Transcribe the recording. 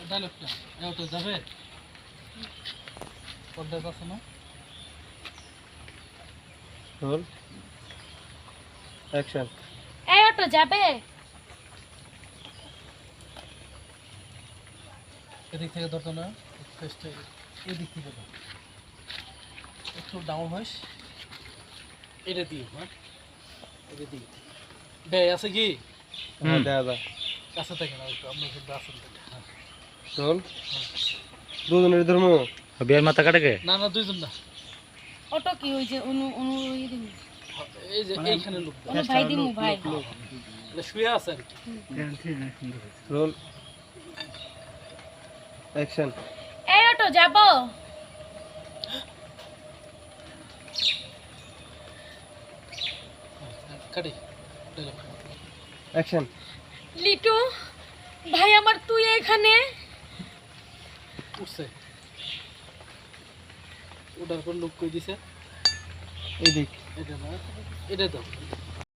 ডায়লগটা এত যাবে পর্দায় পাচ্ছে না রোল অ্যাকশন। এই অটো যাবে? এদিক থেকে ধরতো না, ফেসটা এদিক থেকে ধর, একটু ডাউন হইস, এটা দিই। হ্যাঁ এটা দিই ব্যয় আছে কি হ্যাঁ দেখা যায়। কাছে থাকে না একটু, আমরা কিন্তু আসেন থাকে। হ্যাঁ রোল দুজনের ধর্ম বিয়ার মাথা কাটে কে? না না দুইজন না, অটো কি ওই যে অনু অনু ওই দিন এই যে এইখানে লোক অনু ভাই দিমু ভাই। এটা শুয়ে আছে আর কি। Roll action. এই অটো যাবো? কাটি ডায়লগ অ্যাকশন। লিটু ভাই আমার, তুই এখানে? উঠছে, ওটার পর লোক কই দিছে এদিক এটা না, এটা দাও।